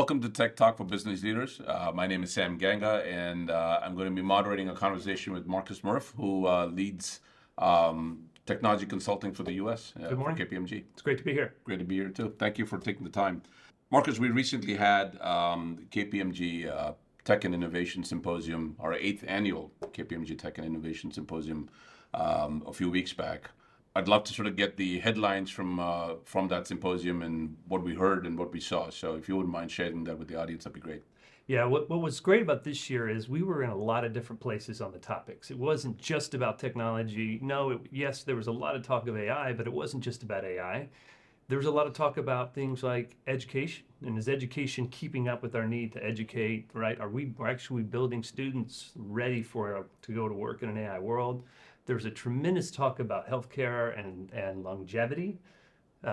Welcome to Tech Talk for Business Leaders. My name is Sam Ganga, and I'm going to be moderating a conversation with Marcus Murph, who leads technology consulting for the US Good morning. for KPMG. It's great to be here. Great to be here, too. Thank you for taking the time. Marcus, we recently had KPMG Tech and Innovation Symposium, our 8th annual KPMG Tech and Innovation Symposium a few weeks back. I'd love to sort of get the headlines from that symposium and what we heard and what we saw. So if you wouldn't mind sharing that with the audience, that'd be great. Yeah, what was great about this year is we were in a lot of different places on the topics. It wasn't just about technology. No, yes, there was a lot of talk of AI, but it wasn't just about AI. There was a lot of talk about things like education. And is education keeping up with our need to educate, right? Are we actually building students ready to go to work in an AI world? There's a tremendous talk about healthcare and longevity,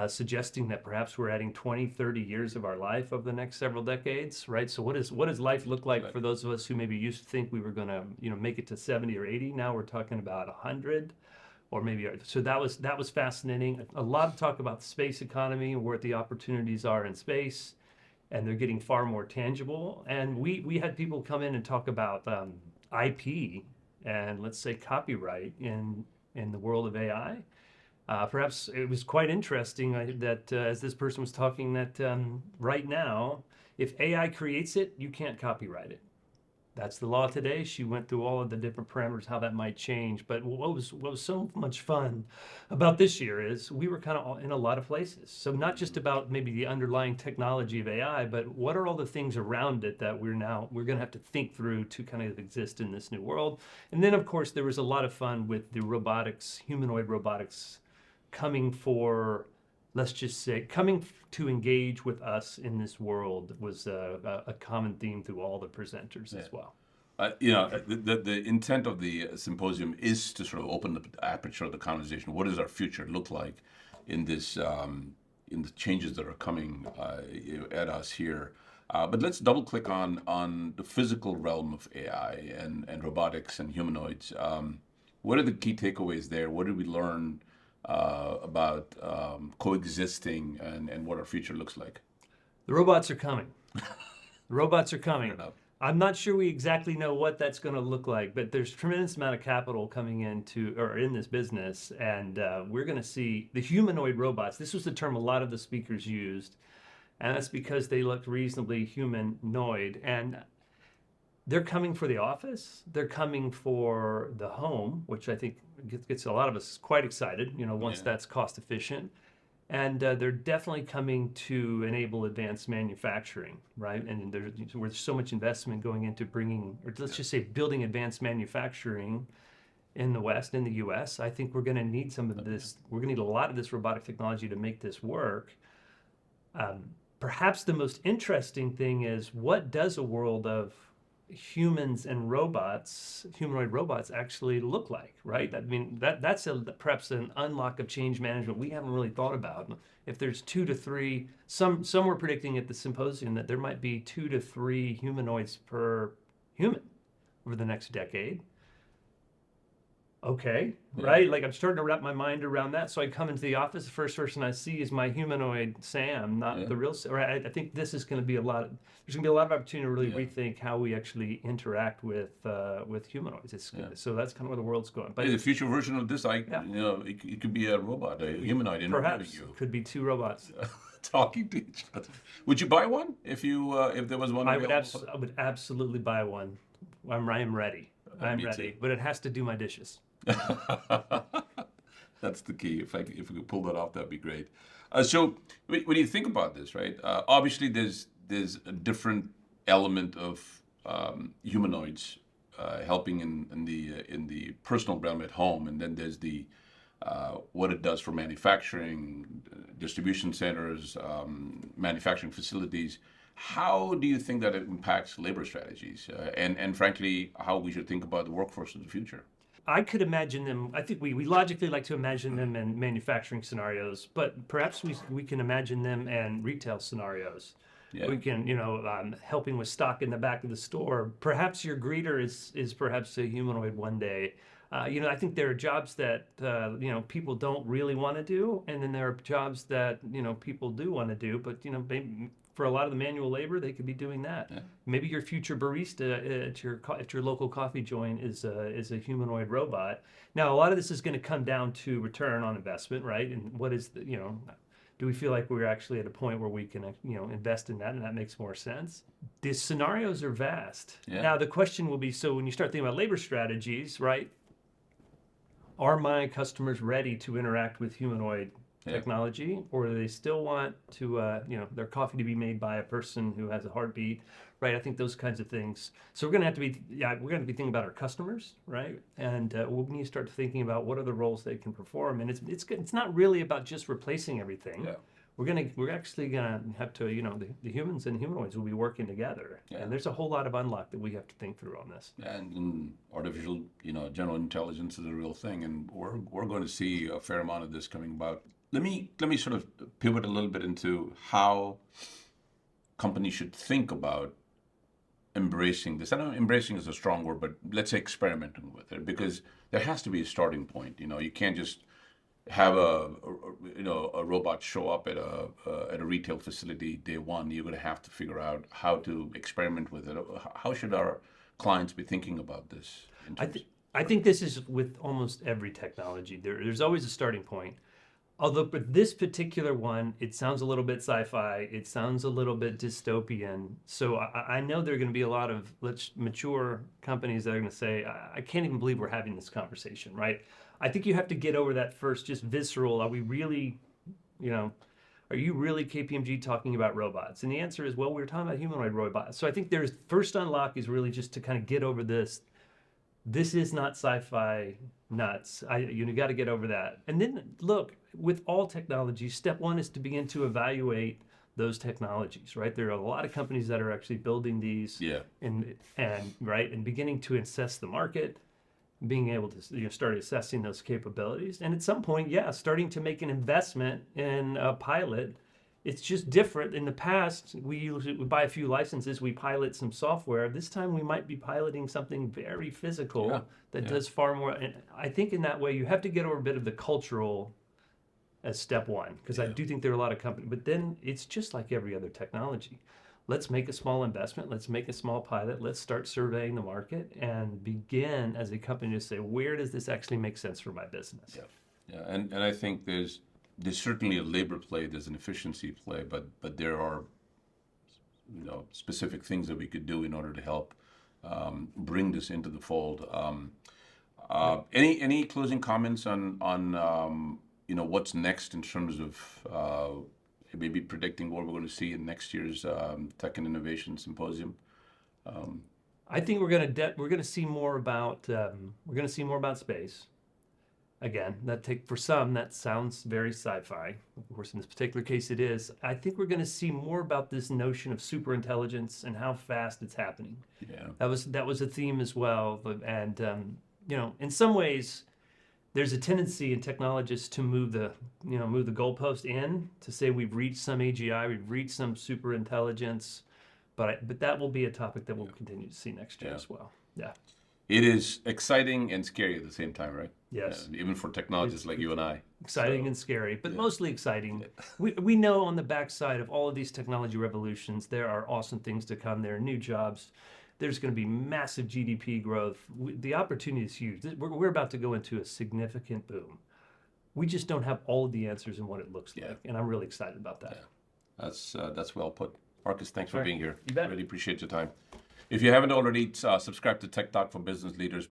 suggesting that perhaps we're adding 20, 30 years of our life over the next several decades, right? So what does life look like for those of us who maybe used to think we were going to, make it to 70 or 80? Now we're talking about 100, or maybe so that was fascinating. A lot of talk about the space economy and where the opportunities are in space, and they're getting far more tangible. And we had people come in and talk about IP. And let's say copyright in the world of AI. Perhaps it was quite interesting that as this person was talking that right now, if AI creates it, you can't copyright it. That's the law today. She went through all of the different parameters, how that might change. But what was so much fun about this year is we were kind of in a lot of places. So not just about maybe the underlying technology of AI, but what are all the things around it that we're going to have to think through to kind of exist in this new world. And then, of course, there was a lot of fun with the robotics, humanoid robotics coming to engage with us in this world was a common theme through all the presenters as well. The intent of the symposium is to sort of open the aperture of the conversation. What does our future look like in this, in the changes that are coming at us here? But let's double click on the physical realm of AI and robotics and humanoids. What are the key takeaways there? What did we learn about coexisting and what our future looks like? The robots are coming. The robots are coming. Fair enough. I'm not sure we exactly know what that's going to look like, but there's a tremendous amount of capital coming in this business, and we're going to see the humanoid robots. This was the term a lot of the speakers used, and that's because they looked reasonably humanoid. And they're coming for the office. They're coming for the home, which I think gets a lot of us quite excited, once that's cost efficient. And they're definitely coming to enable advanced manufacturing, right? And there's so much investment going into just say building advanced manufacturing in the West, in the US. I think we're going to need some of this. We're going to need a lot of this robotic technology to make this work. Perhaps the most interesting thing is, what does a world of humans and humanoid robots actually look like, right? I mean, that's perhaps an unlock of change management we haven't really thought about. If there's 2 to 3, some were predicting at the symposium that there might be 2 to 3 humanoids per human over the next decade. Okay, right? Like, I'm starting to wrap my mind around that. So I come into the office, the first person I see is my humanoid Sam, not the real Sam. Right? I think this is going to be there's going to be a lot of opportunity to really rethink how we actually interact with humanoids. So that's kind of where the world's going. But the future version of this, it could be a robot, a humanoid interviewing you. Perhaps could be 2 robots talking to each other. Would you buy one if there was one? I would absolutely buy one. I am ready. I'm ready, but it has to do my dishes. That's the key. If we could pull that off, that'd be great. So when you think about this, right? Obviously, there's a different element of humanoids helping in the personal realm at home, and then there's the what it does for manufacturing, distribution centers, manufacturing facilities. How do you think that it impacts labor strategies, and frankly, how we should think about the workforce of the future? I could imagine them. I think we logically like to imagine them in manufacturing scenarios, but perhaps we can imagine them in retail scenarios. Yeah. We can, helping with stock in the back of the store. Perhaps your greeter is perhaps a humanoid one day. I think there are jobs that people don't really want to do, and then there are jobs that people do want to do. But for a lot of the manual labor, they could be doing that. Yeah. Maybe your future barista at your local coffee joint is a humanoid robot. Now, a lot of this is going to come down to return on investment, right? And what is the, do we feel like we're actually at a point where we can, invest in that, and that makes more sense? The scenarios are vast. Yeah. Now, the question will be, so when you start thinking about labor strategies, right? Are my customers ready to interact with humanoid technology, or do they still want to, their coffee to be made by a person who has a heartbeat, right? I think those kinds of things. So we're going to have to be, we're going to be thinking about our customers, right? And we need to start thinking about what are the roles they can perform. And it's not really about just replacing everything. Yeah. We're actually gonna have to, the humans and humanoids will be working together, and there's a whole lot of unlock that we have to think through on this. And artificial, general intelligence is a real thing, and we're going to see a fair amount of this coming about. Let me sort of pivot a little bit into how companies should think about embracing this. I know embracing is a strong word, but let's say experimenting with it, because there has to be a starting point. You can't just have a robot show up at a retail facility day one. You're going to have to figure out how to experiment with it. How should our clients be thinking about this? I think this is with almost every technology. There's always a starting point. Although for this particular one, it sounds a little bit sci-fi. It sounds a little bit dystopian. So I know there are going to be a lot of mature companies that are going to say, I can't even believe we're having this conversation, right? I think you have to get over that first, just visceral. Are we really, are you really KPMG talking about robots? And the answer is, well, we're talking about humanoid robots. So I think there's first unlock is really just to kind of get over this. This is not sci-fi nuts. You got to get over that. And then look, with all technologies, step one is to begin to evaluate those technologies, right? There are a lot of companies that are actually building these, and beginning to assess the market, being able to start assessing those capabilities, and at some point, starting to make an investment in a pilot. It's just different. In the past, we buy a few licenses, we pilot some software. This time we might be piloting something very physical that does far more. And I think in that way, you have to get over a bit of the cultural as step one, because I do think there are a lot of companies, but then it's just like every other technology. Let's make a small investment. Let's make a small pilot. Let's start surveying the market and begin as a company to say, where does this actually make sense for my business? Yeah. And I think there's certainly a labor play, there's an efficiency play, but there are specific things that we could do in order to help bring this into the fold. Any closing comments on what's next in terms of maybe predicting what we're going to see in next year's Tech and Innovation Symposium? I think we're going to see more about space. Again, for some that sounds very sci-fi. Of course, in this particular case, it is. I think we're going to see more about this notion of superintelligence and how fast it's happening. Yeah, that was a theme as well. And in some ways, there's a tendency in technologists to move the goalpost in to say we've reached some AGI, we've reached some superintelligence, but that will be a topic that we'll continue to see next year as well. Yeah. It is exciting and scary at the same time, right? Yes. Even for technologists like you and I. Exciting and scary, but mostly exciting. We know on the backside of all of these technology revolutions, there are awesome things to come. There are new jobs. There's going to be massive GDP growth. The opportunity is huge. We're about to go into a significant boom. We just don't have all of the answers in what it looks like, and I'm really excited about that. Yeah. That's well put. Marcus, thanks for being here. You bet. Really appreciate your time. If you haven't already, subscribe to Tech Talk for Business Leaders.